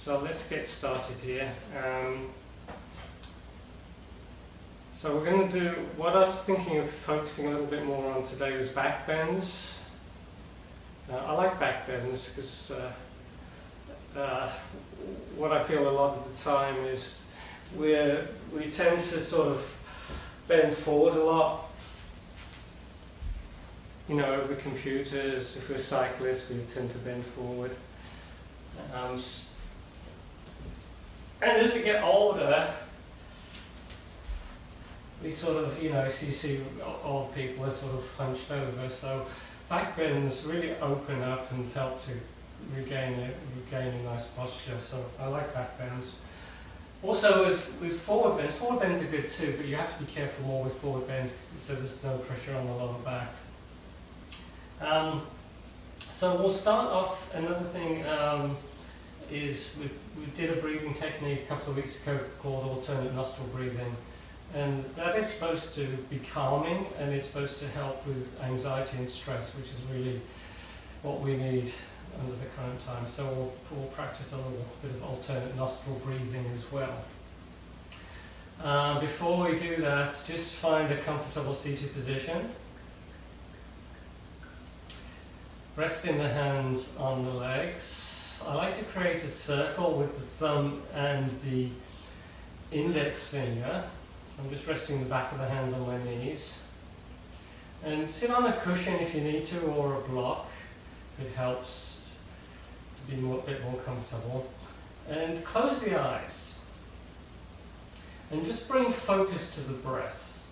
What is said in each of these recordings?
So let's get started here. So we're going to do, what I was thinking of focusing a little bit more on today was back bends. I like back bends because what I feel a lot of the time is we tend to sort of bend forward a lot. You know, over computers, if we're cyclists, we tend to bend forward. And as we get older, we sort of, you know, you see old people are sort of hunched over, so back bends really open up and help to regain a nice posture, so I like back bends. Also with forward bends are good too, but you have to be careful more with forward bends so there's no pressure on the lower back. So we'll start off, another thing is we did a breathing technique a couple of weeks ago called alternate nostril breathing, and that is supposed to be calming and it's supposed to help with anxiety and stress, which is really what we need under the current time. So we'll practice a little bit of alternate nostril breathing as well. Before we do that, just find a comfortable seated position. Resting the hands on the legs. I like to create a circle with the thumb and the index finger. So I'm just resting the back of the hands on my knees. And sit on a cushion if you need to, or a block. It helps to be a bit more comfortable. And close the eyes. And just bring focus to the breath.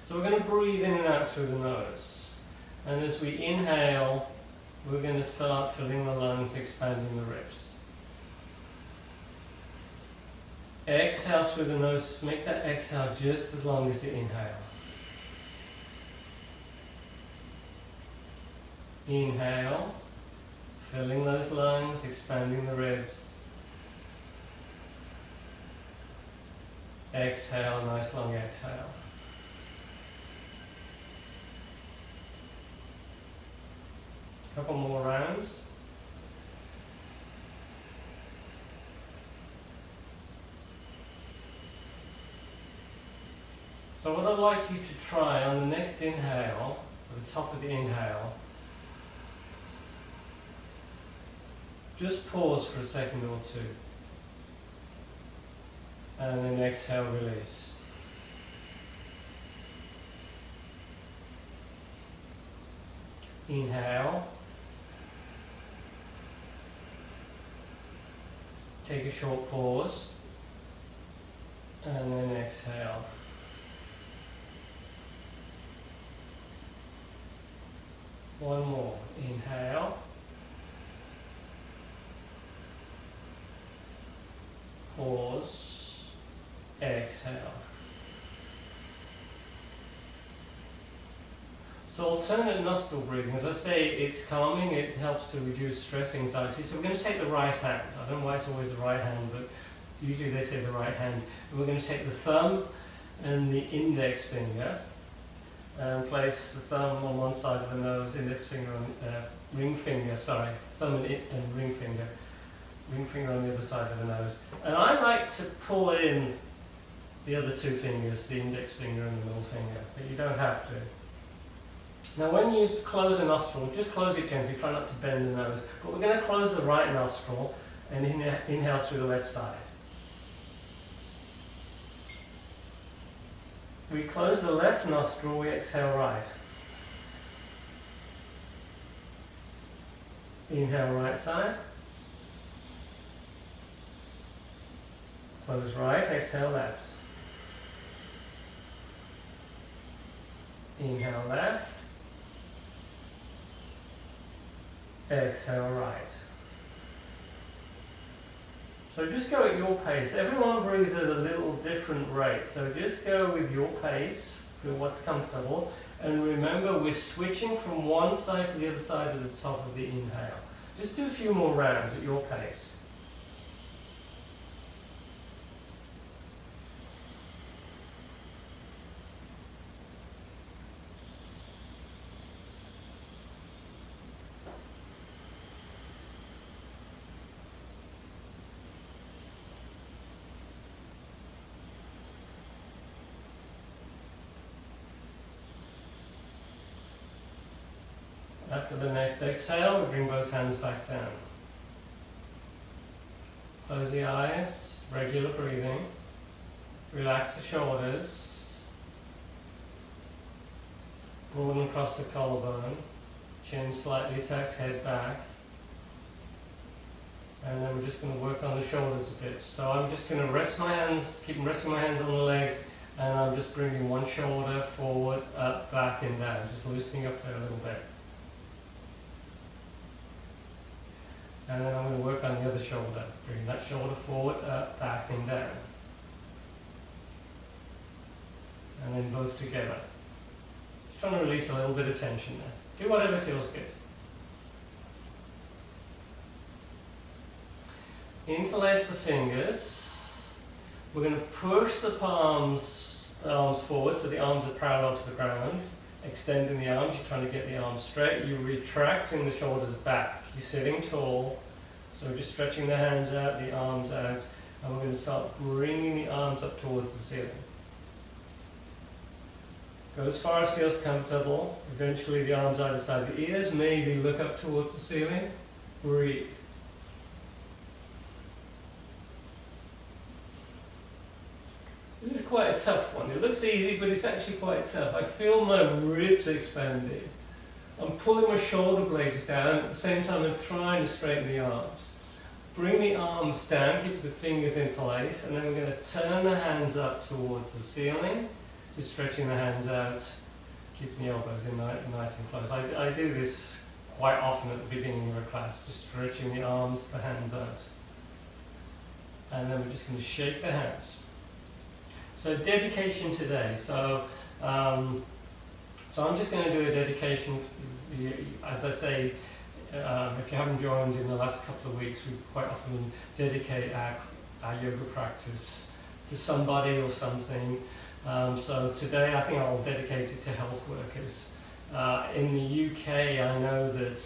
So we're going to breathe in and out through the nose. And as we inhale, we're going to start filling the lungs, expanding the ribs. Exhale through the nose, make that exhale just as long as the inhale. Inhale, filling those lungs, expanding the ribs. Exhale, nice long exhale. Couple more rounds. So what I'd like you to try on the next inhale, at the top of the inhale, just pause for a second or two. And then exhale, release. Inhale. Take a short pause, and then exhale. One more. Inhale. Pause. Exhale. So alternate nostril breathing, as I say, it's calming, it helps to reduce stress, anxiety. So we're going to take the right hand. I don't know why it's always the right hand, but usually they say the right hand. And we're going to take the thumb and the index finger and place the thumb on one side of the nose, index finger on ring finger, sorry, thumb and ring finger on the other side of the nose. And I like to pull in the other two fingers, the index finger and the middle finger, but you don't have to. Now when you close a nostril, just close it gently, try not to bend the nose, but we're going to close the right nostril and inhale through the left side. We close the left nostril, we exhale right. Inhale right side. Close right, exhale left. Inhale left. Exhale right. So just go at your pace. Everyone breathes at a little different rate, so just go with your pace for what's comfortable, and remember we're switching from one side to the other side at the top of the inhale. Just do a few more rounds at your pace. After the next exhale, we bring both hands back down. Close the eyes, regular breathing. Relax the shoulders. Broaden across the collarbone. Chin slightly tucked, head back. And then we're just going to work on the shoulders a bit. So I'm just going to rest my hands, keep resting my hands on the legs, and I'm just bringing one shoulder forward, up, back and down, just loosening up there a little bit. And then I'm going to work on the other shoulder, bring that shoulder forward, up, back and down. And then both together. Just trying to release a little bit of tension there. Do whatever feels good. Interlace the fingers. We're going to push the arms forward so the arms are parallel to the ground. Extending the arms, you're trying to get the arms straight. You're retracting the shoulders back. You're sitting tall. So we're just stretching the hands out, the arms out. And we're going to start bringing the arms up towards the ceiling. Go as far as feels comfortable. Eventually the arms either side of the ears. Maybe look up towards the ceiling. Breathe. This is quite a tough one. It looks easy, but it's actually quite tough. I feel my ribs expanding. I'm pulling my shoulder blades down. At the same time, I'm trying to straighten the arms. Bring the arms down, keep the fingers interlaced, and then we're going to turn the hands up towards the ceiling. Just stretching the hands out, keeping the elbows in nice and close. I do this quite often at the beginning of a class, just stretching the arms, the hands out. And then we're just going to shake the hands. So dedication today. So I'm just going to do a dedication. As I say, if you haven't joined in the last couple of weeks, we quite often dedicate our yoga practice to somebody or something. So today I think I'll dedicate it to health workers. In the UK, I know that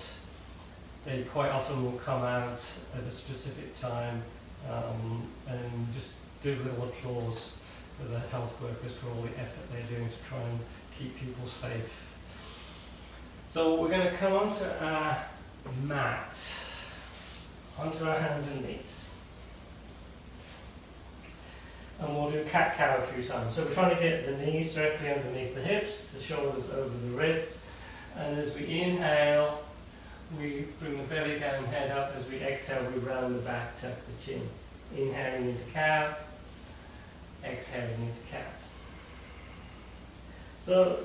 they quite often will come out at a specific time and just do a little applause for the health workers for all the effort they're doing to try and keep people safe. So we're going to come onto our mat, onto our hands and knees. And we'll do cat-cow a few times. So we're trying to get the knees directly underneath the hips, the shoulders over the wrists. And as we inhale, we bring the belly down, head up. As we exhale, we round the back, tuck the chin. Inhaling into cow, exhaling into cat. So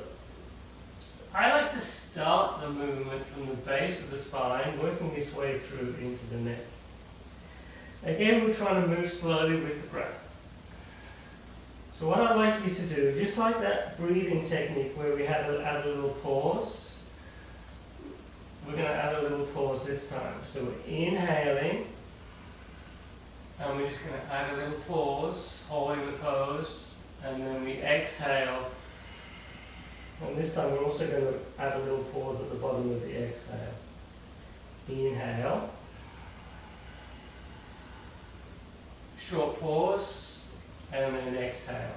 I like to start the movement from the base of the spine, working its way through into the neck. Again, we're trying to move slowly with the breath. So what I'd like you to do, just like that breathing technique where we had to add a little pause, we're going to add a little pause this time. So we're inhaling, and we're just going to add a little pause, holding the pose, and then we exhale. And this time we're also going to add a little pause at the bottom of the exhale. Inhale, short pause, and then exhale.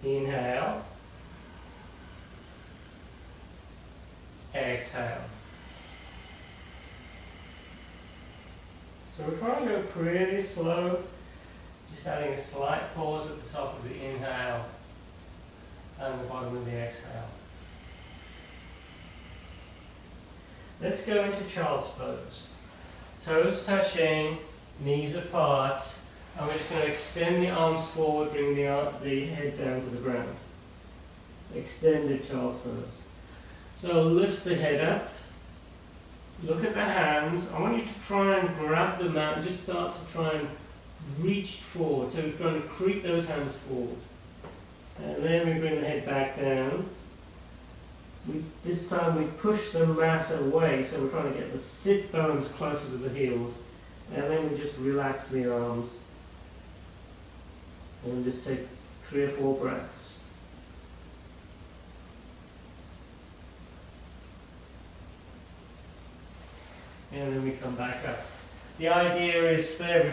Inhale, exhale. So we're trying to go pretty slow, just adding a slight pause at the top of the inhale and the bottom of the exhale. Let's go into child's pose. Toes touching, knees apart, and we're just going to extend the arms forward, bring the head down to the ground. Extended child's pose. So lift the head up, look at the hands. I want you to try and grab the mat and just start to try and reach forward. So we're trying to creep those hands forward. And then we bring the head back down. This time we push the mat away, so we're trying to get the sit bones closer to the heels. And then we just relax the arms. And just take 3 or 4 breaths. And then we come back up. The idea is there,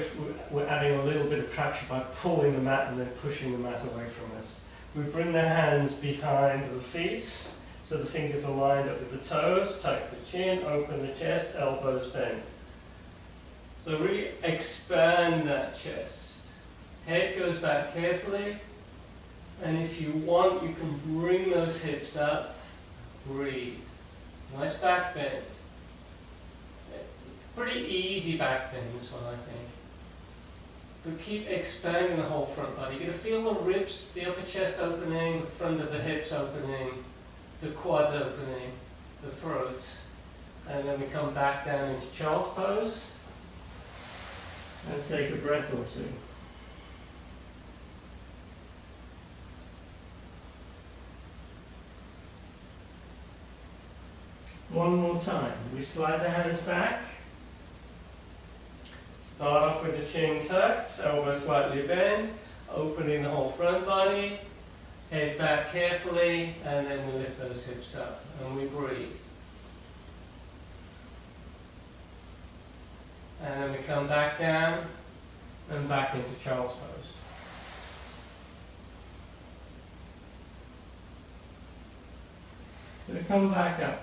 we're adding a little bit of traction by pulling the mat and then pushing the mat away from us. We bring the hands behind the feet, so the fingers are lined up with the toes, tuck the chin, open the chest, elbows bent. So really expand that chest. Head goes back carefully, and if you want, you can bring those hips up, breathe. Nice back bend. Pretty easy back bend, this one, I think. But keep expanding the whole front body. You're going to feel the ribs, the upper chest opening, the front of the hips opening, the quads opening, the throat. And then we come back down into child's pose and take a breath or two. One more time. We slide the hands back. Start off with the chin tucked, elbows slightly bent, opening the whole front body, head back carefully, and then we lift those hips up and we breathe. And then we come back down and back into child's pose. So we come back up.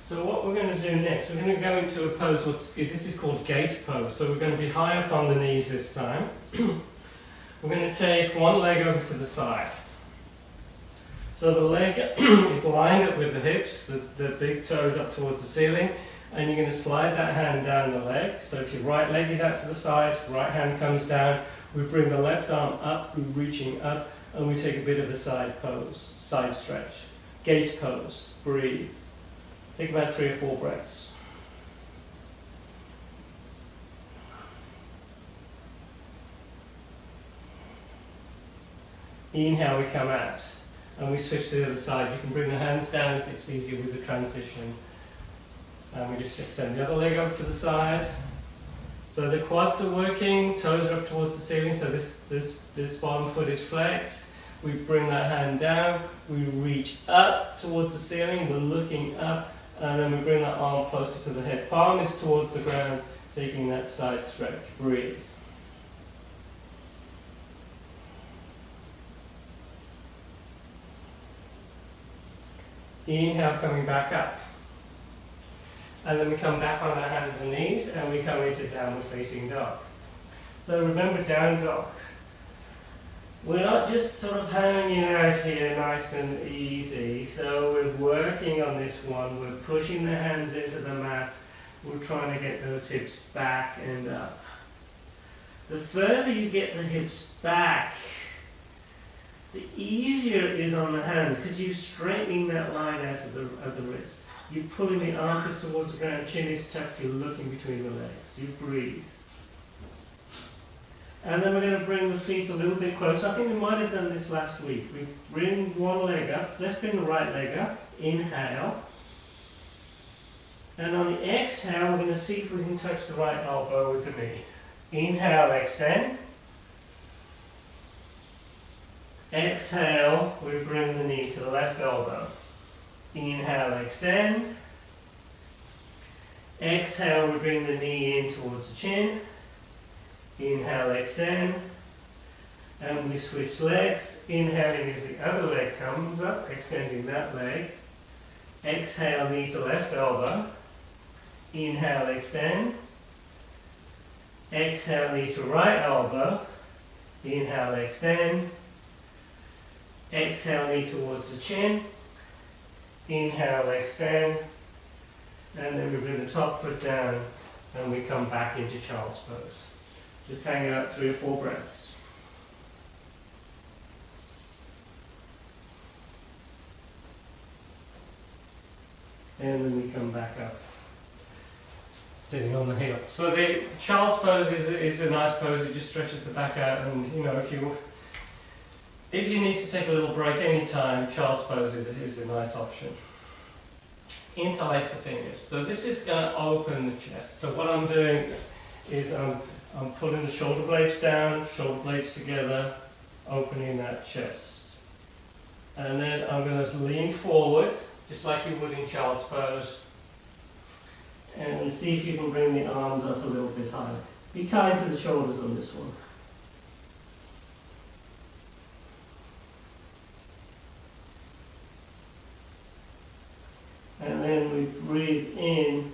So what we're going to do next, we're going to go into a pose, this is called gate pose. So we're going to be high up on the knees this time. We're going to take one leg over to the side. So the leg is lined up with the hips, the big toes up towards the ceiling, and you're going to slide that hand down the leg. So if your right leg is out to the side, right hand comes down, we bring the left arm up, we're reaching up, and we take a bit of a side pose, side stretch. Gate pose, breathe. Take about 3 or 4 breaths. Inhale, we come out and we switch to the other side. You can bring the hands down if it's easier with the transition. And we just extend the other leg over to the side. So the quads are working, toes are up towards the ceiling, so this bottom foot is flexed. We bring that hand down, we reach up towards the ceiling, we're looking up, and then we bring that arm closer to the hip. Palm is towards the ground, taking that side stretch. Breathe. Inhale, coming back up. And then we come back on our hands and knees, and we come into downward facing dog. So remember, down dog. We're not just sort of hanging out here nice and easy, so we're working on this one, we're pushing the hands into the mat, we're trying to get those hips back and up. The further you get the hips back, the easier it is on the hands, because you're straightening that line out of the wrist. You're pulling the armpits towards the ground, chin is tucked, you're looking between the legs, you breathe. And then we're going to bring the feet a little bit closer. I think we might have done this last week. We bring one leg up. Let's bring the right leg up. Inhale. And on the exhale, we're going to see if we can touch the right elbow with the knee. Inhale, extend. Exhale, we bring the knee to the left elbow. Inhale, extend. Exhale, we bring the knee in towards the chin. Inhale, extend, and we switch legs. Inhaling as the other leg comes up, extending that leg. Exhale, knee to left elbow. Inhale, extend. Exhale, knee to right elbow. Inhale, extend. Exhale, knee towards the chin. Inhale, extend. And then we bring the top foot down and we come back into child's pose. Just hang out 3 or 4 breaths. And then we come back up, sitting on the heel. So the child's pose is a nice pose. It just stretches the back out, and you know, if you need to take a little break any time, child's pose is a nice option. Interlace the fingers. So this is going to open the chest. So what I'm doing is I'm pulling the shoulder blades down, shoulder blades together, opening that chest. And then I'm going to lean forward, just like you would in child's pose. And see if you can bring the arms up a little bit higher. Be kind to the shoulders on this one. in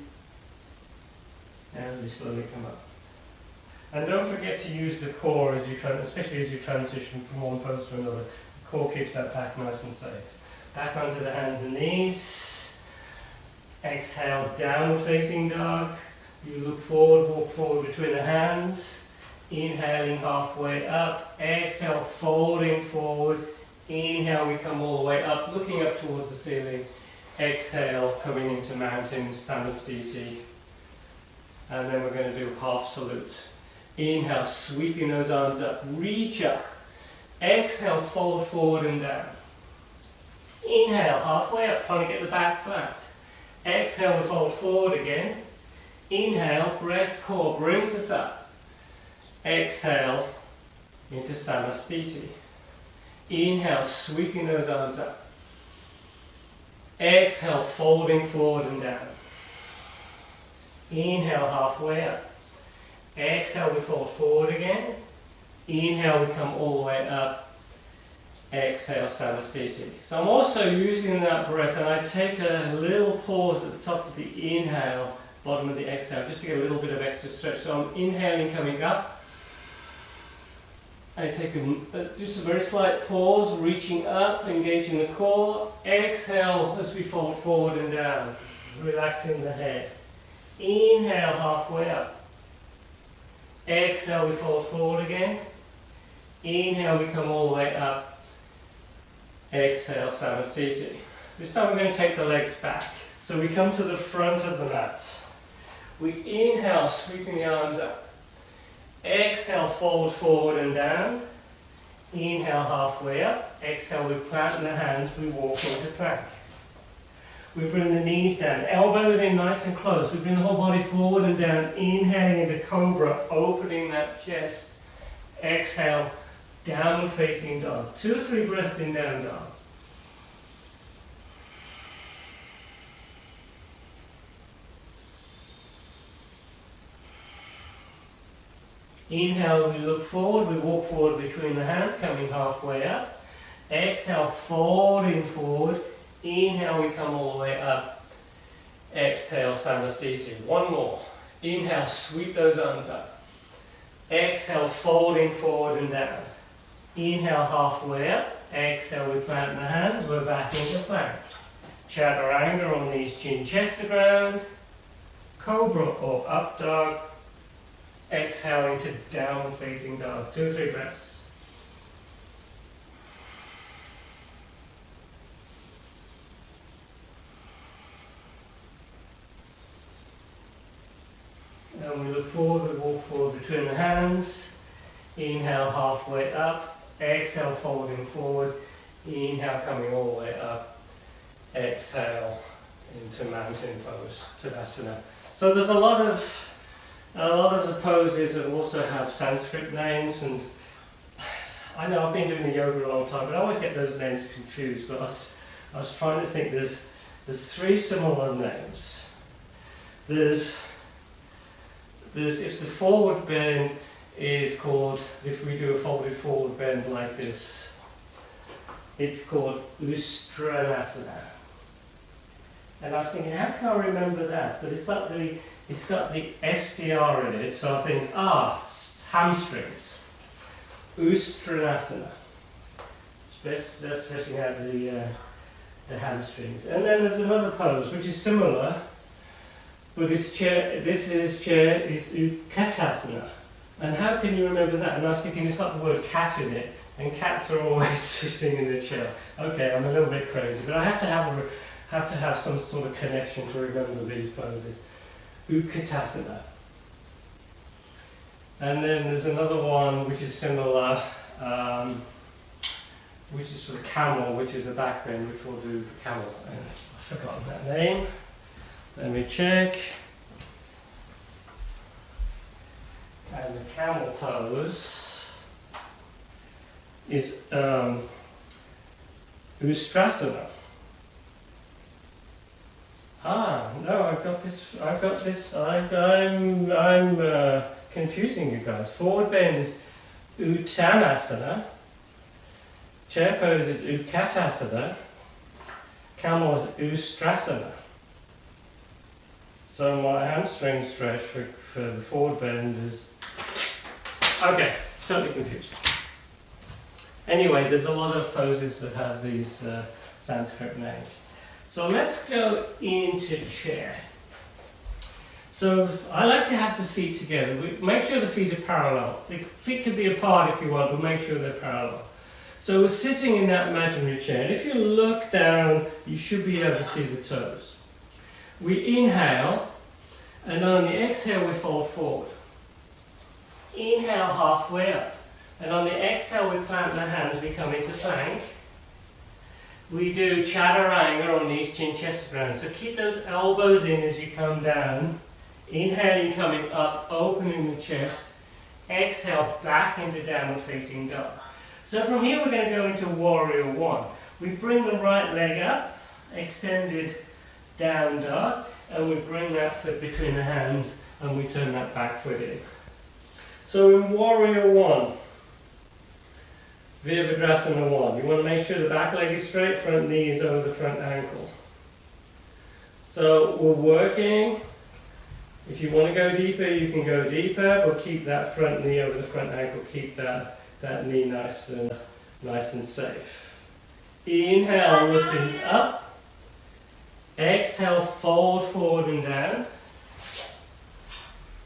as we slowly come up. And don't forget to use the core as you especially as you transition from one pose to another. The core keeps that back nice and safe. Back onto the hands and knees. Exhale, downward facing dog. You look forward, walk forward between the hands. Inhaling halfway up. Exhale, folding forward. Inhale, we come all the way up, looking up towards the ceiling. Exhale, coming into mountain Samastiti. And then we're going to do half salute. Inhale, sweeping those arms up, reach up. Exhale, fold forward and down. Inhale, halfway up, trying to get the back flat. Exhale, we fold forward again. Inhale, breath core brings us up. Exhale, into Samastiti. Inhale, sweeping those arms up. Exhale, folding forward and down. Inhale, halfway up. Exhale, we fold forward again. Inhale, we come all the way up. Exhale, Samastiti. So I'm also using that breath, and I take a little pause at the top of the inhale, bottom of the exhale, just to get a little bit of extra stretch. So I'm inhaling, coming up. I take just a very slight pause, reaching up, engaging the core. Exhale as we fold forward and down, relaxing the head. Inhale, halfway up. Exhale, we fold forward again. Inhale, we come all the way up. Exhale, Samastiti. This time we're going to take the legs back. So we come to the front of the mat. We inhale, sweeping the arms up. Exhale, fold forward and down. Inhale, halfway up. Exhale, we plant the hands, we walk into plank. We bring the knees down, elbows in nice and close. We bring the whole body forward and down, inhaling into cobra, opening that chest. Exhale, downward facing dog. 2 or 3 breaths in down dog. Inhale, we look forward, we walk forward between the hands, coming halfway up. Exhale, folding forward. Inhale, we come all the way up. Exhale, Samastiti. One more. Inhale, sweep those arms up. Exhale, folding forward and down. Inhale, halfway up. Exhale, we plant the hands, we're back into plank. Chaturanga on knees, chin, chest to ground. Cobra or up dog. Exhaling to down facing dog. 2 or 3 breaths. And we look forward, we walk forward between the hands. Inhale, halfway up. Exhale, folding forward. Inhale, coming all the way up. Exhale into mountain pose, Tadasana. So there's a lot of the poses that also have Sanskrit names, and I know I've been doing yoga a long time, but I always get those names confused. But I was trying to think. There's 3 similar names. There's if the forward bend is called, if we do a folded forward bend like this, it's called Ustrasana. And I was thinking, how can I remember that? But it's got the SDR in it, so I think, hamstrings. Ustrasana. That's stretching out the hamstrings. And then there's another pose which is similar, but this is Utkatasana. And how can you remember that? And I was thinking, it's got the word cat in it, and cats are always sitting in the chair. Okay, I'm a little bit crazy, but I have to have some sort of connection to remember these poses. Utkatasana. And then there's another one which is similar, which is for the camel, which is a back bend, which we'll do the camel. I've forgotten that name. Let me check. And the camel pose is Ustrasana. No, I'm confusing you guys. Forward bend is Uttanasana. Chair pose is Utkatasana. Camel is Ustrasana. So my hamstring stretch for the forward bend is... Okay, totally confused. Anyway, there's a lot of poses that have these Sanskrit names. So let's go into chair. So I like to have the feet together. Make sure the feet are parallel. The feet can be apart if you want, but make sure they're parallel. So we're sitting in that imaginary chair, and if you look down, you should be able to see the toes. We inhale, and on the exhale we fold forward. Inhale halfway up, and on the exhale we plant the hands, we come into plank. We do chaturanga or knees, chin, chest ground. So keep those elbows in as you come down. Inhaling, coming up, opening the chest. Exhale, back into downward facing dog. So from here we're going to go into warrior one. We bring the right leg up, extended down dog, and we bring that foot between the hands and we turn that back foot in. So in warrior one, Virabhadrasana 1, you want to make sure the back leg is straight, front knee is over the front ankle. So we're working. If you want to go deeper, you can go deeper, but keep that front knee over the front ankle, keep that knee nice and safe. Inhale, looking up. Exhale, fold forward and down.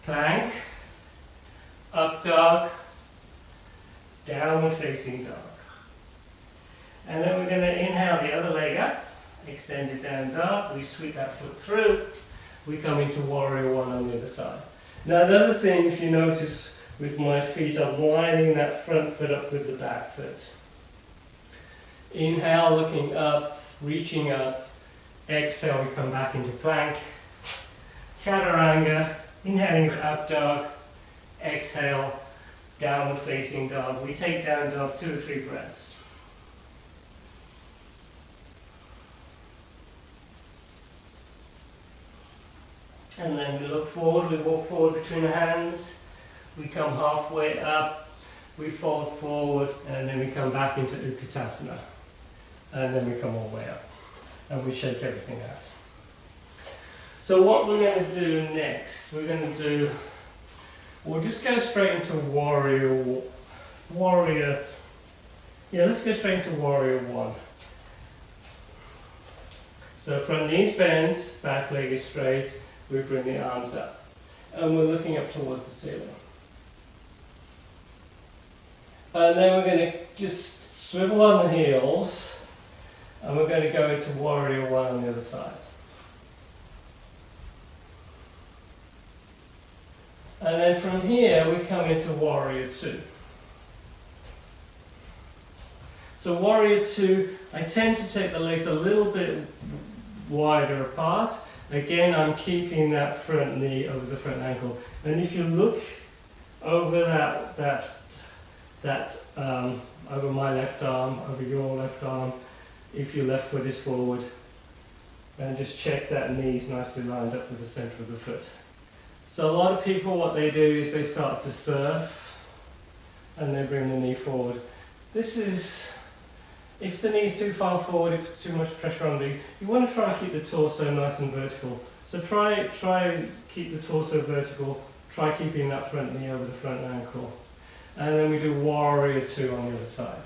Plank. Up dog. Downward facing dog. And then we're going to inhale the other leg up. Extended down dog. We sweep that foot through. We come into warrior one on the other side. Now the other thing, if you notice, with my feet, I'm lining that front foot up with the back foot. Inhale, looking up, reaching up. Exhale, we come back into plank. Chaturanga, inhaling to up dog. Exhale, downward facing dog. We take down dog 2 or 3 breaths. And then we look forward, we walk forward between the hands. We come halfway up, we fold forward, and then we come back into Ustrasana. And then we come all the way up. And we shake everything out. So what we're going to do next, we'll just go straight into warrior. Yeah, let's go straight into warrior one. So front knees bend, back leg is straight, we bring the arms up. And we're looking up towards the ceiling. And then we're going to just swivel on the heels, and we're going to go into warrior one on the other side. And then from here we come into warrior two. So warrior two, I tend to take the legs a little bit wider apart. Again, I'm keeping that front knee over the front ankle. And if you look over over my left arm, over your left arm, if your left foot is forward, and just check that knee's nicely lined up with the center of the foot. So a lot of people, what they do is they start to surf and they bring the knee forward. This is, if the knee's too far forward, it puts too much pressure on the knee. You want to try and keep the torso nice and vertical. So try keep the torso vertical, try keeping that front knee over the front ankle. And then we do warrior two on the other side.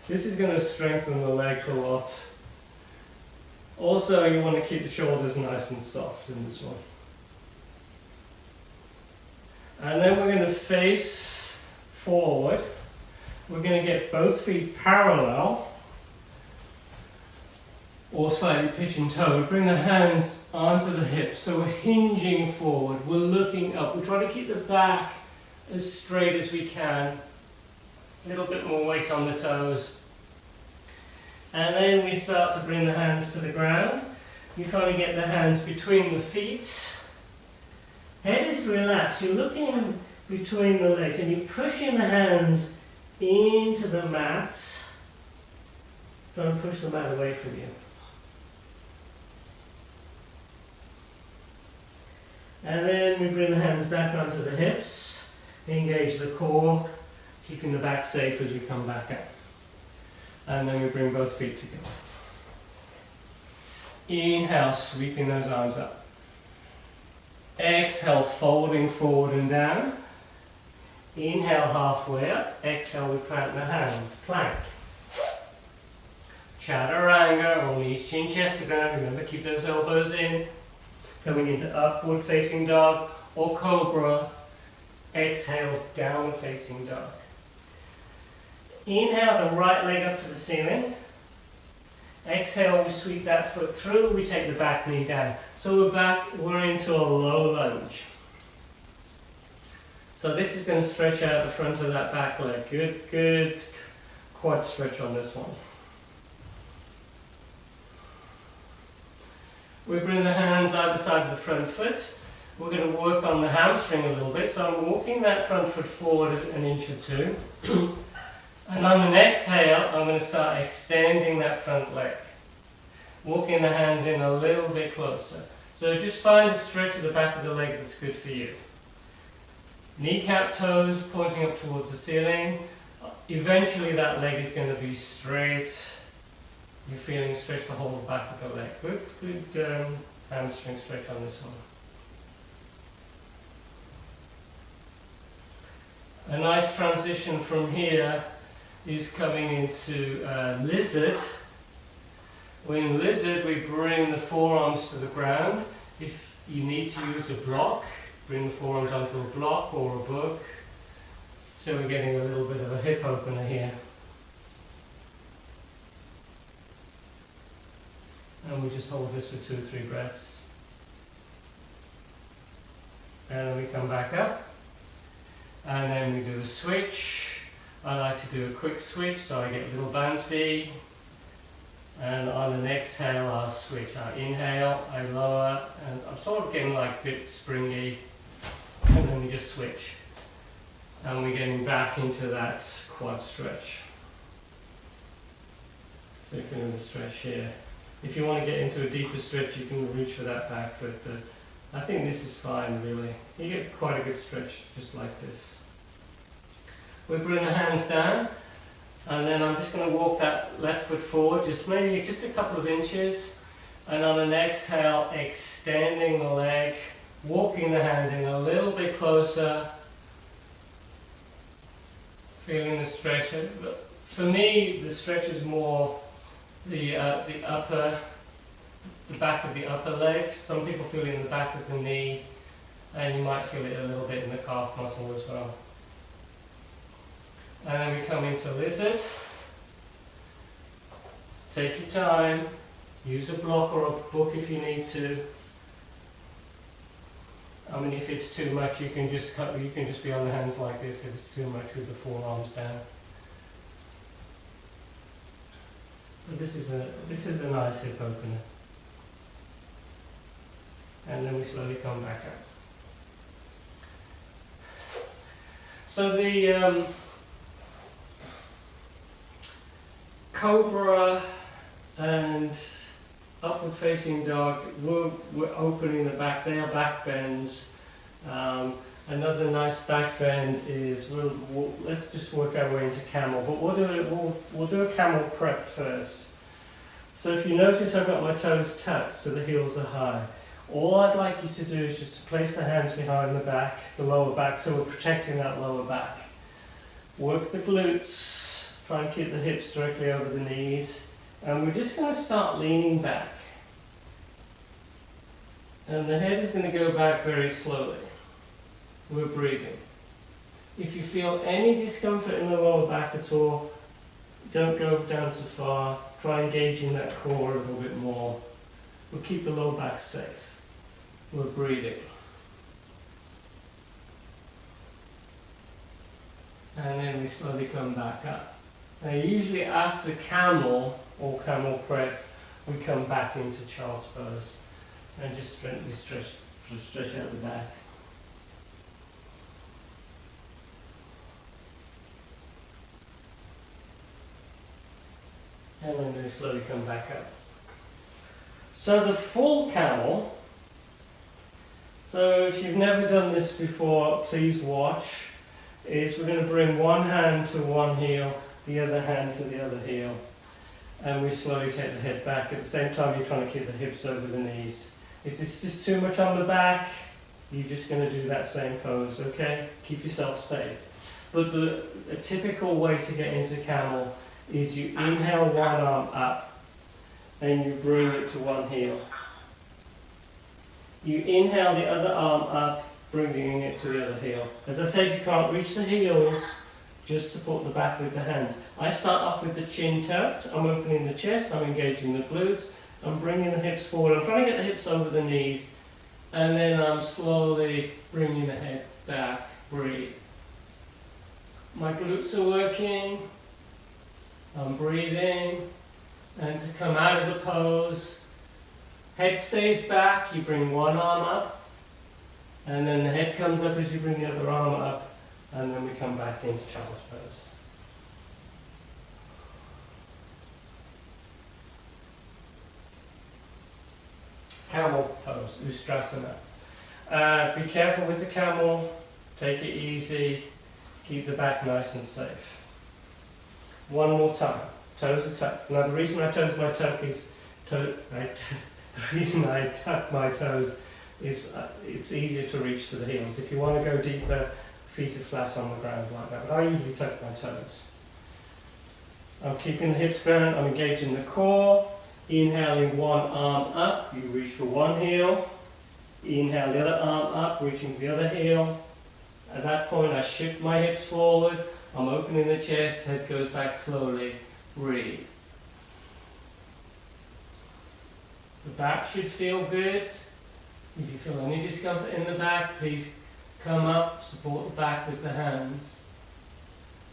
This is going to strengthen the legs a lot. Also, you want to keep the shoulders nice and soft in this one. And then we're going to face forward. We're going to get both feet parallel or slightly pitching toe. We bring the hands onto the hips, so we're hinging forward. We're looking up. We try to keep the back as straight as we can. A little bit more weight on the toes. And then we start to bring the hands to the ground. You're trying to get the hands between the feet. Head is relaxed. You're looking between the legs and you're pushing the hands into the mat. Try and push the mat away from you. And then we bring the hands back onto the hips. Engage the core, keeping the back safe as we come back up. And then we bring both feet together. Inhale, sweeping those arms up. Exhale, folding forward and down. Inhale, halfway up. Exhale, we plant the hands. Plank. Chaturanga, or knees, chin, chest to ground. Remember, keep those elbows in. Coming into upward facing dog or cobra. Exhale, downward facing dog. Inhale, the right leg up to the ceiling. Exhale, we sweep that foot through, we take the back knee down. So we're into a low lunge. So this is going to stretch out the front of that back leg. Good quad stretch on this one. We bring the hands either side of the front foot. We're going to work on the hamstring a little bit. So I'm walking that front foot forward an inch or two. And on an exhale, I'm going to start extending that front leg. Walking the hands in a little bit closer. So just find a stretch of the back of the leg that's good for you. Kneecap toes pointing up towards the ceiling. Eventually that leg is going to be straight. You're feeling stretch the whole back of the leg. Good hamstring stretch on this one. A nice transition from here is coming into lizard. In lizard, we bring the forearms to the ground. If you need to use a block, bring the forearms onto a block or a book. So we're getting a little bit of a hip opener here. And we just hold this for 2 or 3 breaths. And then we come back up. And then we do a switch. I like to do a quick switch so I get a little bouncy. And on an exhale, I'll switch. I inhale, I lower, and I'm sort of getting like a bit springy. And then we just switch. And we're getting back into that quad stretch. So you're feeling the stretch here. If you want to get into a deeper stretch, you can reach for that back foot, but I think this is fine, really. So you get quite a good stretch, just like this. We bring the hands down, and then I'm just going to walk that left foot forward, just a couple of inches, and on an exhale, extending the leg, walking the hands in a little bit closer, feeling the stretch. For me, the stretch is more the back of the upper leg. Some people feel it in the back of the knee, and you might feel it a little bit in the calf muscle as well. And then we come into lizard. Take your time. Use a block or a book if you need to. I mean, if it's too much, you can just be on the hands like this. If it's too much, with the forearms down. But this is a nice hip opener. And then we slowly come back up. So the cobra and upward facing dog, we're opening the back. They are back bends. Another nice back bend is let's just work our way into camel, but we'll do a camel prep first. So if you notice, I've got my toes tucked so the heels are high. All I'd like you to do is just to place the hands behind the back, the lower back, so we're protecting that lower back. Work the glutes, try and keep the hips directly over the knees, and we're just going to start leaning back. And the head is going to go back very slowly. We're breathing. If you feel any discomfort in the lower back at all, don't go down so far. Try engaging that core a little bit more. We'll keep the lower back safe. We're breathing. And then we slowly come back up. Now usually after camel or camel prep, we come back into child's pose and just stretch out the back. And then we slowly come back up. So the full camel, so if you've never done this before, please watch, is we're going to bring one hand to one heel, the other hand to the other heel. and we slowly take the head back. At the same time, you're trying to keep the hips over the knees. If this is too much on the back, you're just going to do that same pose, okay? Keep yourself safe. But a typical way to get into camel is you inhale one arm up and you bring it to one heel. You inhale the other arm up, bringing it to the other heel. As I said, if you can't reach the heels, just support the back with the hands. I start off with the chin tucked, I'm opening the chest, I'm engaging the glutes, I'm bringing the hips forward, I'm trying to get the hips over the knees, and then I'm slowly bringing the head back, breathe. My glutes are working, I'm breathing, and to come out of the pose, head stays back, you bring one arm up, and then the head comes up as you bring the other arm up, and then we come back into child's pose. Camel pose, Ustrasana. Be careful with the camel, take it easy, keep the back nice and safe. One more time, toes are tucked. Now the reason I tuck my toes is it's easier to reach to the heels. If you want to go deeper, feet are flat on the ground like that, but I usually tuck my toes. I'm keeping the hips ground, I'm engaging the core, inhaling one arm up, you reach for one heel, inhale the other arm up, reaching for the other heel. At that point I shift my hips forward, I'm opening the chest, head goes back slowly, breathe. The back should feel good. If you feel any discomfort in the back, please come up, support the back with the hands.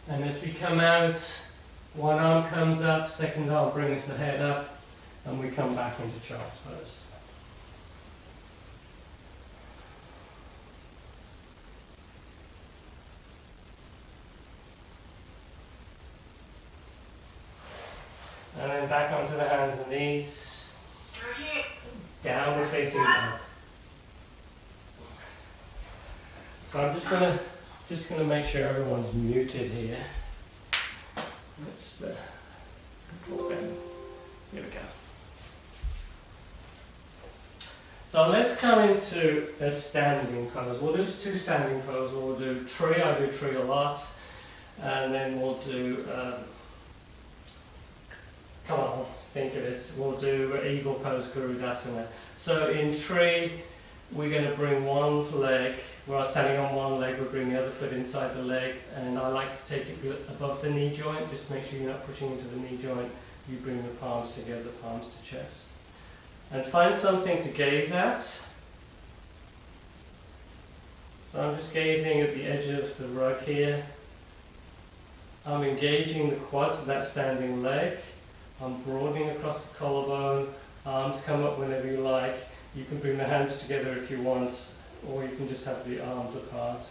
And as we come out, one arm comes up, second arm brings the head up, and we come back into child's pose. And then back onto the hands and knees. Downward facing dog. So I'm just gonna make sure everyone's muted here. That's the control button. Here we go. So let's come into a standing pose. We'll do two standing poses. We'll do tree. I do tree a lot, and then we'll do. Come on, think of it. We'll do eagle pose, Urdhva Dhanurasana. So in tree, we're going to bring one leg. We're standing on one leg. We'll bring the other foot inside the leg, and I like to take it above the knee joint. Just make sure you're not pushing into the knee joint. You bring the palms together, palms to chest, and find something to gaze at. So I'm just gazing at the edge of the rug here. I'm engaging the quads of that standing leg. I'm broadening across the collarbone, arms come up whenever you like. You can bring the hands together if you want, or you can just have the arms apart.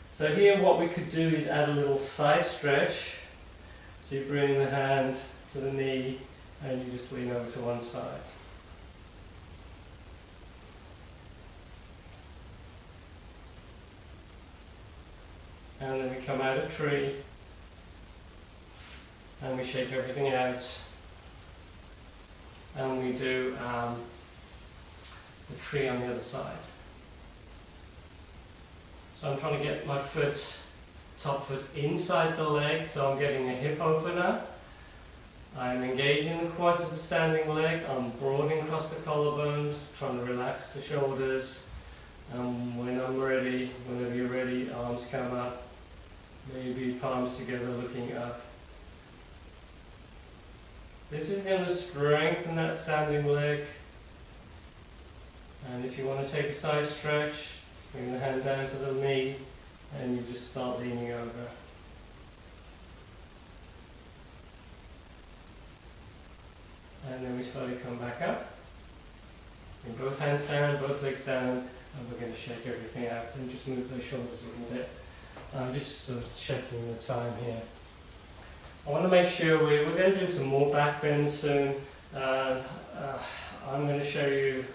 So here what we could do is add a little side stretch. So you bring the hand to the knee and you just lean over to one side. And then we come out of tree. And we shake everything out, and we do the tree on the other side. So I'm trying to get my top foot inside the leg, so I'm getting a hip opener. I'm engaging the quads of the standing leg, I'm broadening across the collarbone, trying to relax the shoulders. And when I'm ready, whenever you're ready, arms come up, maybe palms together looking up. This is going to strengthen that standing leg, and if you want to take a side stretch, bring the hand down to the knee and you just start leaning over. And then we slowly come back up, bring both hands down, both legs down, and we're going to shake everything out and just move those shoulders a little bit. I'm just sort of checking the time here. I want to make sure we're going to do some more back bends soon. I'm going to show you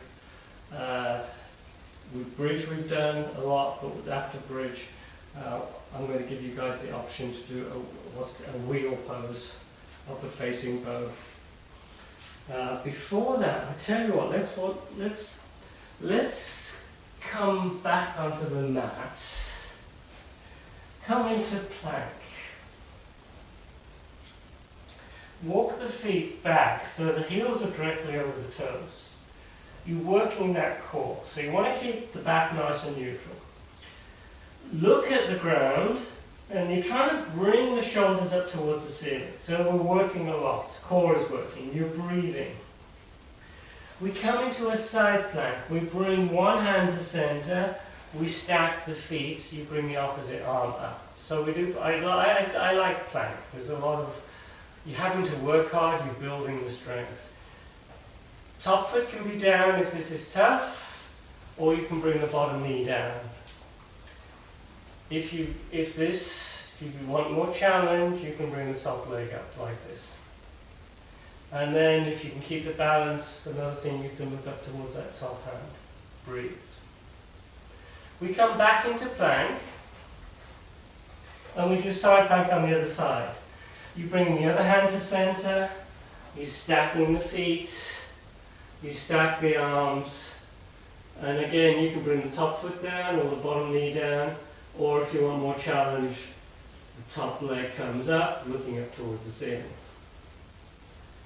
with bridge we've done a lot, but after bridge I'm going to give you guys the option to do a wheel pose, upward facing bow. Before that, I tell you what, let's come back onto the mat. Come into plank. Walk the feet back so the heels are directly over the toes. You're working that core, so you want to keep the back nice and neutral. Look at the ground, and you're trying to bring the shoulders up towards the ceiling. So we're working a lot. Core is working. You're breathing. We come into a side plank. We bring one hand to center. We stack the feet. You bring the opposite arm up. So we do. I like plank. There's a lot of. You're having to work hard. You're building the strength. Top foot can be down if this is tough, or you can bring the bottom knee down. If you want more challenge, you can bring the top leg up like this. And then if you can keep the balance, another thing, you can look up towards that top hand. Breathe. We come back into plank, and we do side plank on the other side. You bring the other hand to center, you're stacking the feet, you stack the arms, and again you can bring the top foot down or the bottom knee down. Or if you want more challenge, the top leg comes up, looking up towards the ceiling.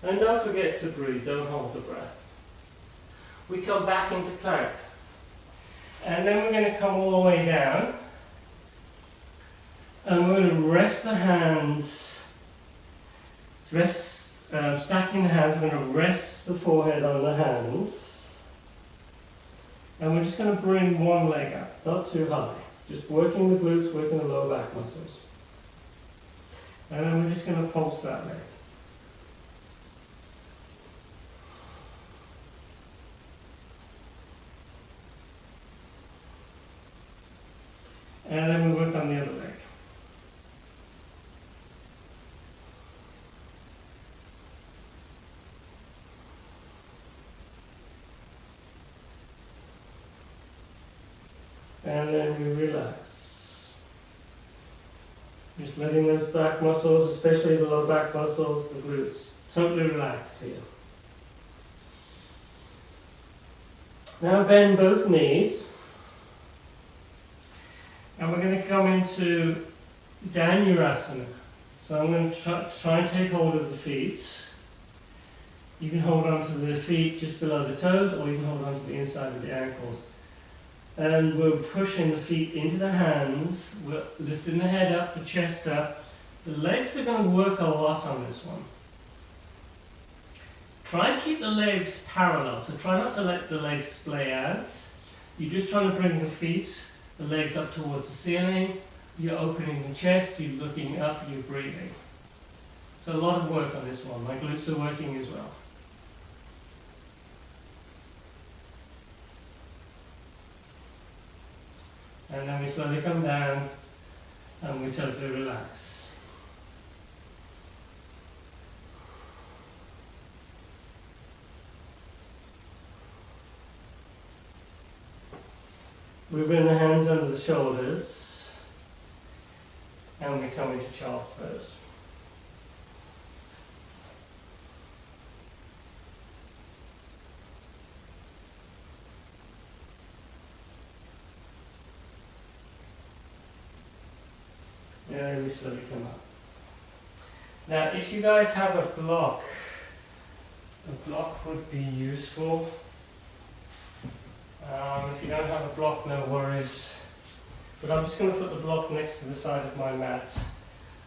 And don't forget to breathe, don't hold the breath. We come back into plank. And then we're going to come all the way down. And we're going to rest the hands, stacking the hands, we're going to rest the forehead on the hands. And we're just going to bring one leg up, not too high. Just working the glutes, working the lower back muscles. And then we're just going to pulse that leg. And then we work on the other leg. And then we relax. Just letting those back muscles, especially the lower back muscles, the glutes, totally relaxed here. Now bend both knees. And we're going to come into Dhanurasana. So I'm going to try and take hold of the feet. You can hold on to the feet just below the toes, or you can hold on to the inside of the ankles. And we're pushing the feet into the hands, we're lifting the head up, the chest up. The legs are going to work a lot on this one. Try and keep the legs parallel, so try not to let the legs splay out. You're just trying to bring the feet, the legs up towards the ceiling. You're opening the chest, you're looking up, you're breathing. So a lot of work on this one. My glutes are working as well. And then we slowly come down and we totally relax. We bring the hands under the shoulders and we come into child's pose. And we slowly come up. Now, if you guys have a block would be useful. If you don't have a block, no worries. But I'm just going to put the block next to the side of my mat,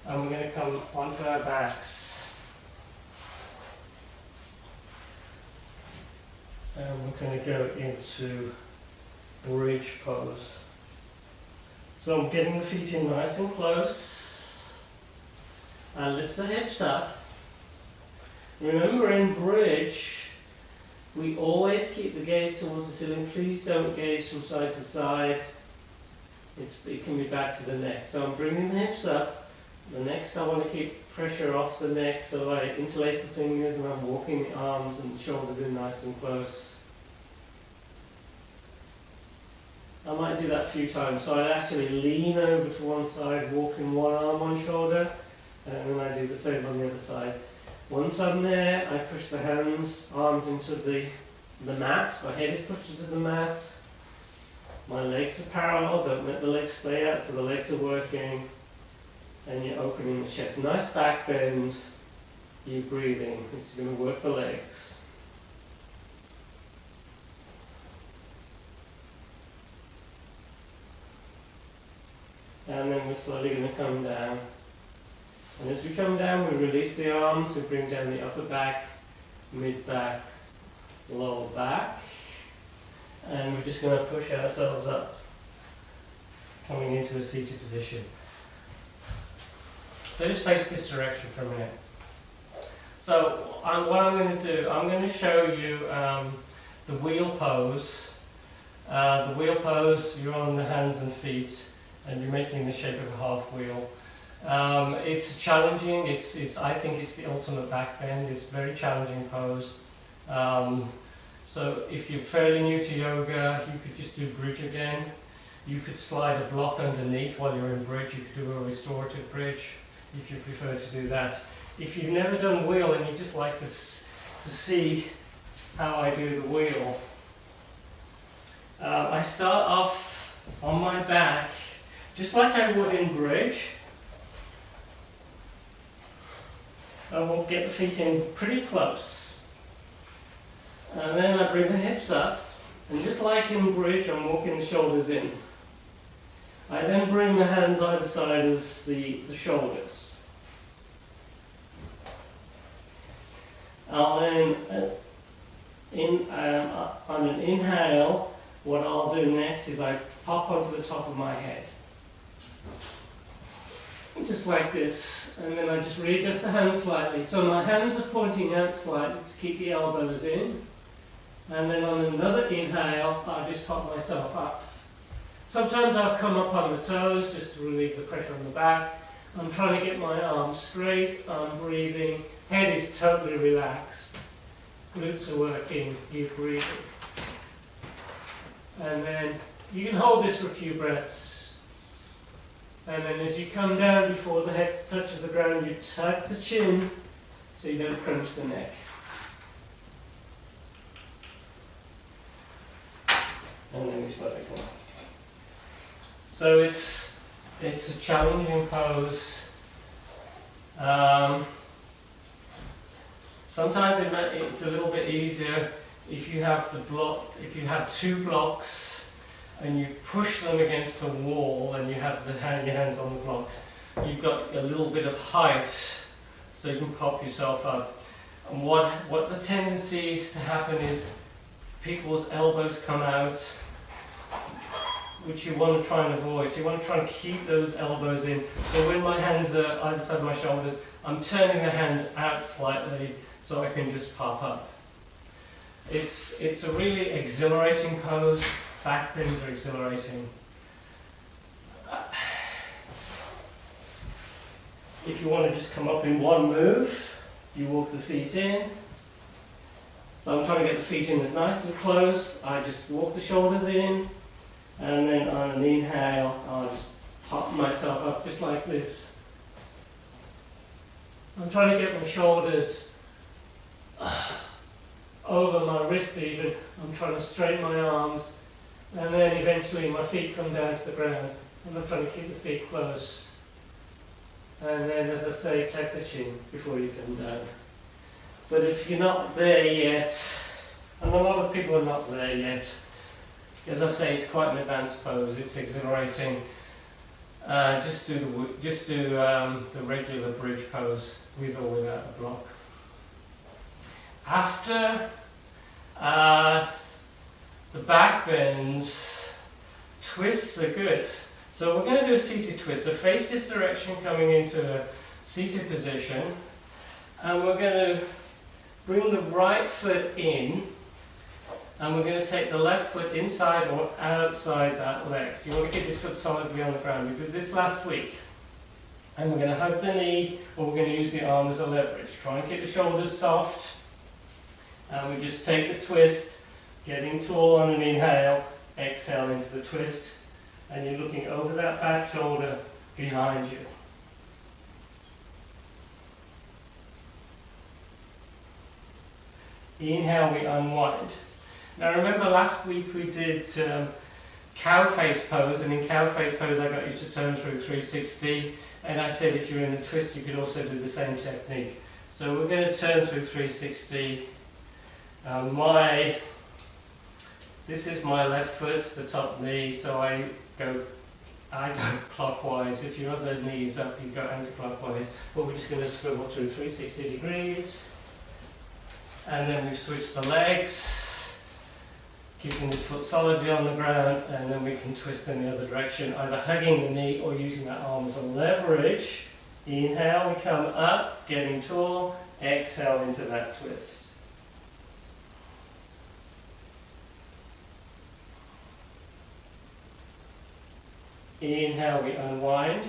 and we're going to come onto our backs. And we're going to go into bridge pose. So I'm getting the feet in nice and close. I lift the hips up. Remember, in bridge, we always keep the gaze towards the ceiling. Please don't gaze from side to side. It can be back to the neck. So I'm bringing the hips up. The next, I want to keep pressure off the neck, so I interlace the fingers and I'm walking the arms and shoulders in nice and close. I might do that a few times. So I actually lean over to one side, walking one arm, one shoulder, and then I do the same on the other side. Once I'm there, I push the hands, arms into the mat. My head is pushed into the mat. My legs are parallel, don't let the legs splay out, so the legs are working. And you're opening the chest. Nice back bend. You're breathing. This is going to work the legs. And then we're slowly going to come down. And as we come down, we release the arms, we bring down the upper back, mid back, lower back. And we're just going to push ourselves up, coming into a seated position. So just face this direction for a minute. So what I'm going to do, I'm going to show you the wheel pose. The wheel pose, you're on the hands and feet, and you're making the shape of a half wheel. It's challenging. I think it's the ultimate back bend. It's a very challenging pose. So if you're fairly new to yoga, you could just do bridge again. You could slide a block underneath while you're in bridge. You could do a restorative bridge if you prefer to do that. If you've never done wheel and you just like to see how I do the wheel, I start off on my back just like I would in bridge. I will get the feet in pretty close. And then I bring the hips up, and just like in bridge, I'm walking the shoulders in. I then bring the hands either side of the shoulders. I'll then, on an inhale, what I'll do next is I pop onto the top of my head. Just like this, and then I just readjust the hands slightly. So my hands are pointing out slightly to keep the elbows in. And then on another inhale, I'll just pop myself up. Sometimes I'll come up on the toes just to relieve the pressure on the back. I'm trying to get my arms straight, I'm breathing, head is totally relaxed. Glutes are working, you're breathing. And then you can hold this for a few breaths. And then as you come down before the head touches the ground, you tuck the chin so you don't crunch the neck. And then we slowly come up. So it's a challenging pose. Sometimes it's a little bit easier if you have two blocks and you push them against the wall and you have your hands on the blocks. You've got a little bit of height, so you can pop yourself up. And what the tendency is to happen is people's elbows come out, which you want to try and avoid. So you want to try and keep those elbows in. So when my hands are either side of my shoulders, I'm turning the hands out slightly so I can just pop up. It's a really exhilarating pose. Back bends are exhilarating. If you want to just come up in one move, you walk the feet in. So I'm trying to get the feet in as nice and close. I just walk the shoulders in, and then on an inhale, I'll just pop myself up just like this. I'm trying to get my shoulders over my wrist even. I'm trying to straighten my arms. And then eventually my feet come down to the ground. And I'm trying to keep the feet close. And then, as I say, tuck the chin before you come down. But if you're not there yet, and a lot of people are not there yet, as I say, it's quite an advanced pose. It's exhilarating. Just do the regular bridge pose with or without a block. After the back bends, twists are good. So we're going to do a seated twist. So face this direction, coming into a seated position. And we're going to bring the right foot in. And we're going to take the left foot inside or outside that leg. So you want to keep this foot solidly on the ground. We did this last week. And we're going to hug the knee, or we're going to use the arm as a leverage. Try and keep the shoulders soft. And we just take the twist. Getting tall on an inhale, exhale into the twist, and you're looking over that back shoulder behind you. Inhale, we unwind. Now remember last week we did cow face pose, and in cow face pose I got you to turn through 360, and I said if you're in a twist you could also do the same technique. So we're going to turn through 360. This is my left foot, the top knee, so I go clockwise. If your other knee is up, you go anti-clockwise. But we're just going to swivel through 360 degrees. And then we switch the legs, keeping this foot solidly on the ground, and then we can twist in the other direction, either hugging the knee or using that arm as a leverage. Inhale, we come up, getting tall. Exhale into that twist. Inhale, we unwind.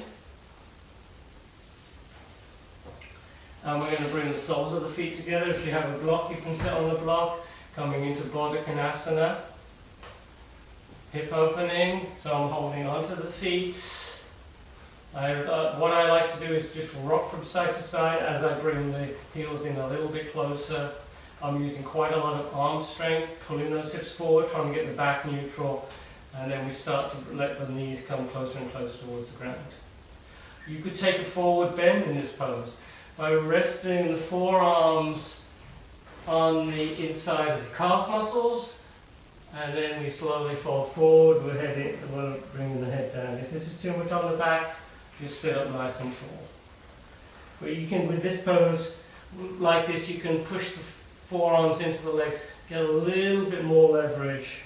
And we're going to bring the soles of the feet together. If you have a block, you can sit on the block. Coming into Urdhva Dhanurasana. Hip opening, so I'm holding onto the feet. What I like to do is just rock from side to side as I bring the heels in a little bit closer. I'm using quite a lot of arm strength, pulling those hips forward, trying to get the back neutral. And then we start to let the knees come closer and closer towards the ground. You could take a forward bend in this pose by resting the forearms on the inside of the calf muscles, and then we slowly fold forward. We're bringing the head down. If this is too much on the back, just sit up nice and tall. But you can, with this pose like this, you can push the forearms into the legs, get a little bit more leverage.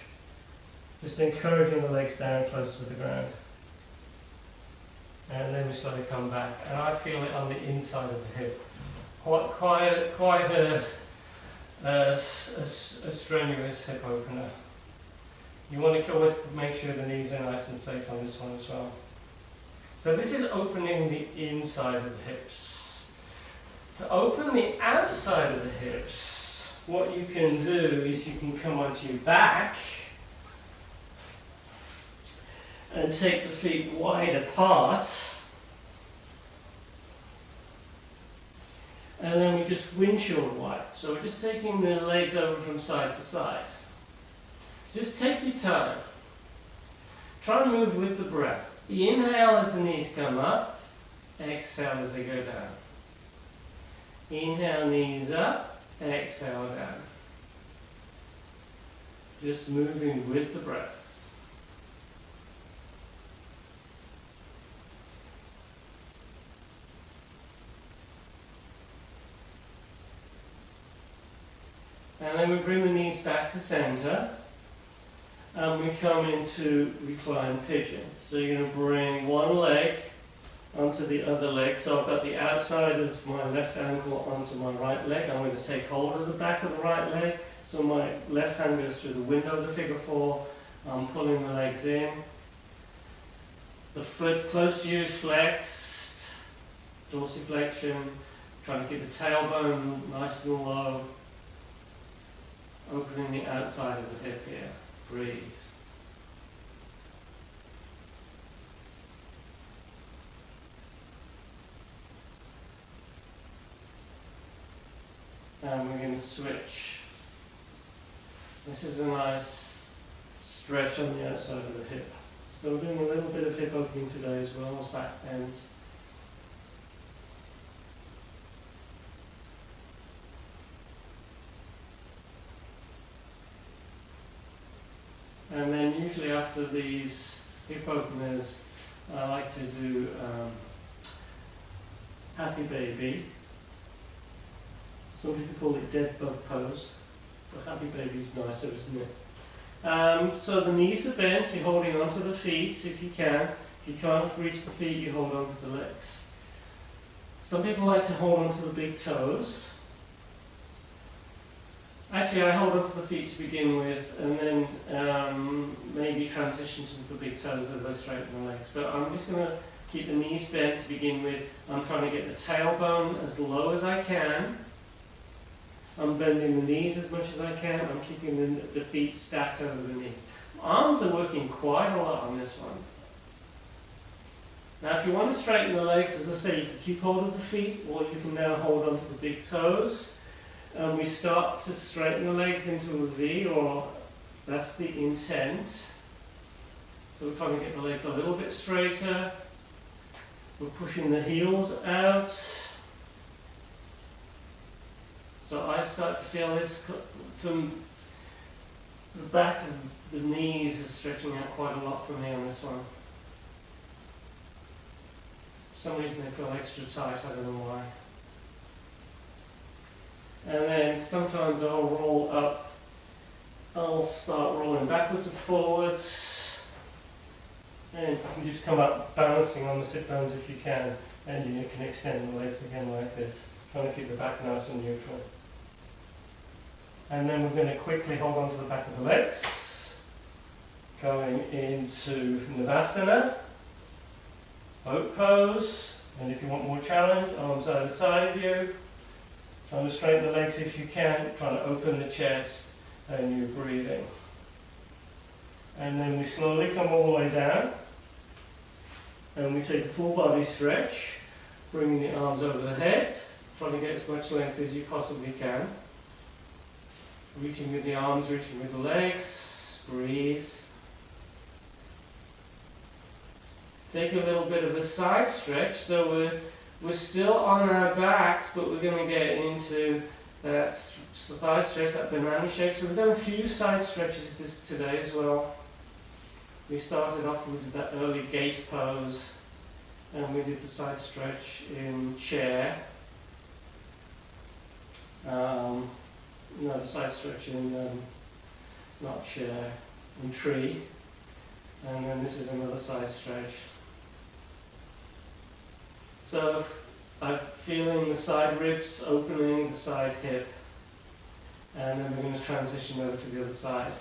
Just encouraging the legs down close to the ground. And then we slowly come back. And I feel it on the inside of the hip. Quite a strenuous hip opener. You want to always make sure the knees are nice and safe on this one as well. So this is opening the inside of the hips. To open the outside of the hips, what you can do is you can come onto your back and take the feet wide apart, and then we just windshield wipe. So we're just taking the legs over from side to side. Just take your time. Try and move with the breath. Inhale as the knees come up, exhale as they go down. Inhale, knees up, exhale down. Just moving with the breath. And then we bring the knees back to center, and we come into reclined pigeon. So you're going to bring one leg onto the other leg. So I've got the outside of my left ankle onto my right leg. I'm going to take hold of the back of the right leg. So my left hand goes through the window of the figure four. I'm pulling the legs in. The foot close to you is flexed, dorsiflexion. Trying to keep the tailbone nice and low. Opening the outside of the hip here. Breathe. And we're going to switch. This is a nice stretch on the outside of the hip. So we're doing a little bit of hip opening today as well as back bends. And then usually after these hip openers, I like to do happy baby. Some people call it dead bug pose, but happy baby is nicer, isn't it? So the knees are bent, you're holding onto the feet if you can. If you can't reach the feet, you hold onto the legs. Some people like to hold onto the big toes. Actually, I hold onto the feet to begin with, and then maybe transition to the big toes as I straighten the legs. But I'm just going to keep the knees bent to begin with. I'm trying to get the tailbone as low as I can. I'm bending the knees as much as I can. I'm keeping the feet stacked over the knees. Arms are working quite a lot on this one. Now, if you want to straighten the legs, as I say, you can keep hold of the feet, or you can now hold onto the big toes. And we start to straighten the legs into a V, or that's the intent. So we're trying to get the legs a little bit straighter. We're pushing the heels out. So I start to feel this from the back of the knees is stretching out quite a lot for me on this one. For some reason they feel extra tight, I don't know why. And then sometimes I'll roll up, I'll start rolling backwards and forwards. And you can just come up balancing on the sit bones if you can. And you can extend the legs again like this. Trying to keep the back nice and neutral. And then we're going to quickly hold on to the back of the legs. Going into Navasana. Boat pose. And if you want more challenge, arms either side of you. Trying to straighten the legs if you can, trying to open the chest, and you're breathing. And then we slowly come all the way down, and we take a full body stretch, bringing the arms over the head, trying to get as much length as you possibly can. Reaching with the arms, reaching with the legs, breathe. Take a little bit of a side stretch, so we're still on our backs, but we're going to get into that side stretch, that banana shape. So we've done a few side stretches today as well. We started off with that early gate pose, and we did the side stretch in chair. No, the side stretch in, not chair, in tree. And then this is another side stretch. So I'm feeling the side ribs opening, the side hip, and then we're going to transition over to the other side.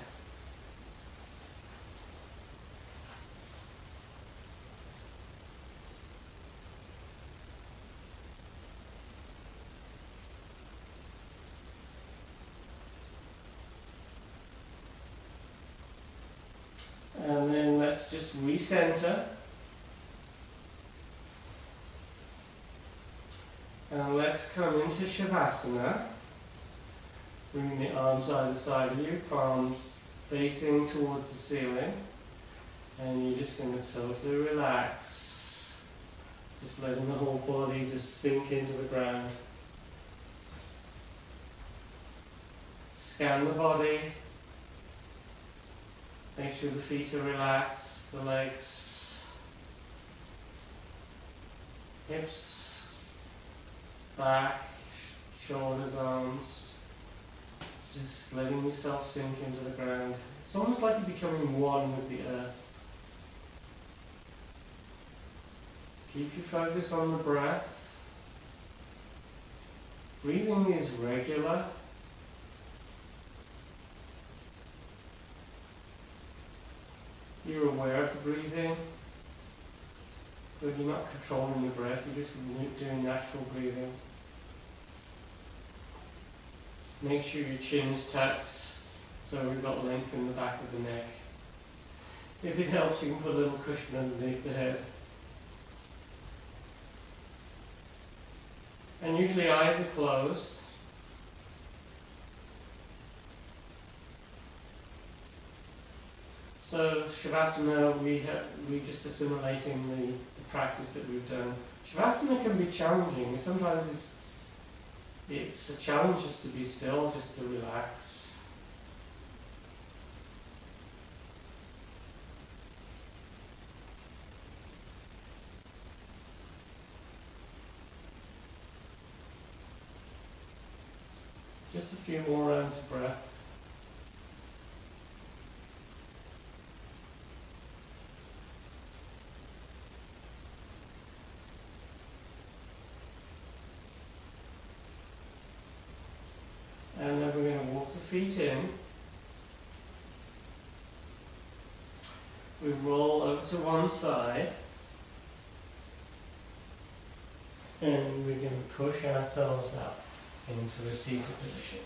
And then let's just recenter. And let's come into Shavasana. Bring the arms either side of you, palms facing towards the ceiling. And you're just going to totally relax. Just letting the whole body just sink into the ground. Scan the body. Make sure the feet are relaxed, the legs, hips, back, shoulders, arms. Just letting yourself sink into the ground. It's almost like you're becoming one with the earth. Keep your focus on the breath. Breathing is regular. You're aware of the breathing, but you're not controlling the breath, you're just doing natural breathing. Make sure your chin is tucked, so we've got length in the back of the neck. If it helps, you can put a little cushion underneath the head. And usually eyes are closed. So Shavasana, we just assimilating the practice that we've done. Shavasana can be challenging. Sometimes it's a challenge just to be still, just to relax. Just a few more rounds of breath. And then we're going to walk the feet in. We roll over to one side. And we're going to push ourselves up into a seated position.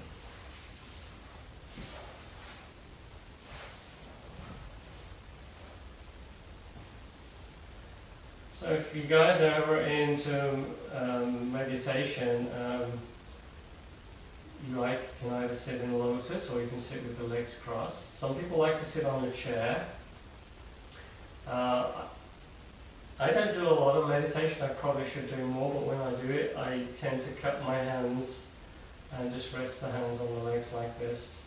So if you guys are ever into meditation, you like, you can either sit in lotus or you can sit with the legs crossed. Some people like to sit on a chair. I don't do a lot of meditation, I probably should do more, but when I do it, I tend to cup my hands and just rest the hands on the legs like this.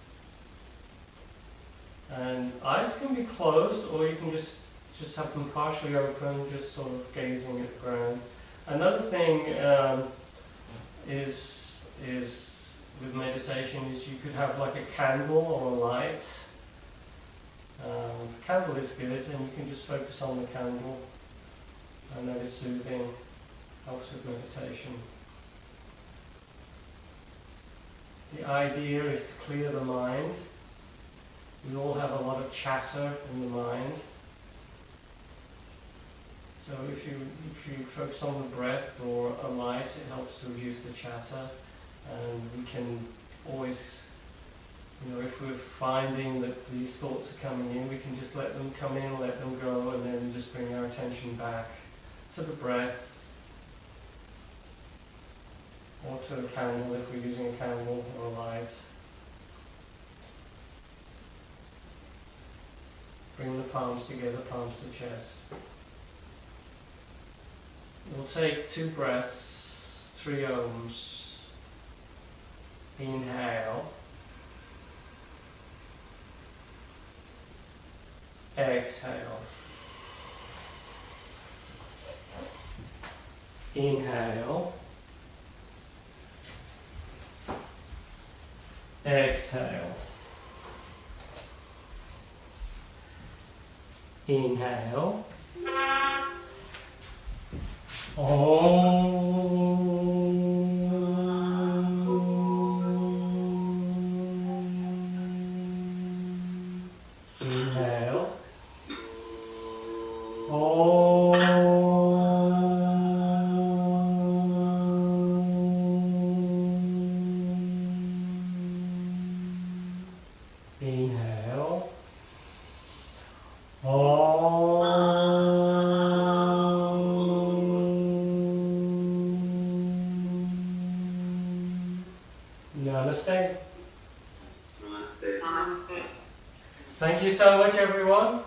And eyes can be closed, or you can just have them partially open, just sort of gazing at the ground. Another thing is with meditation is you could have like a candle or a light. Candle is good, and you can just focus on the candle, and that is soothing, helps with meditation. The idea is to clear the mind. We all have a lot of chatter in the mind. So if you focus on the breath or a light, it helps to reduce the chatter. And we can always, if we're finding that these thoughts are coming in, we can just let them come in, let them go, and then just bring our attention back to the breath, or to a candle if we're using a candle or a light. Bring the palms together, palms to chest. We'll take 2 breaths, 3 ohms. Inhale. Exhale. Inhale. Exhale. Inhale. Inhale. Inhale. Namaste. Namaste. Thank you so much, everyone.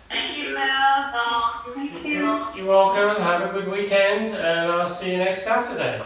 Thank you, Phil. Thank you. You're welcome. Have a good weekend, and I'll see you next Saturday.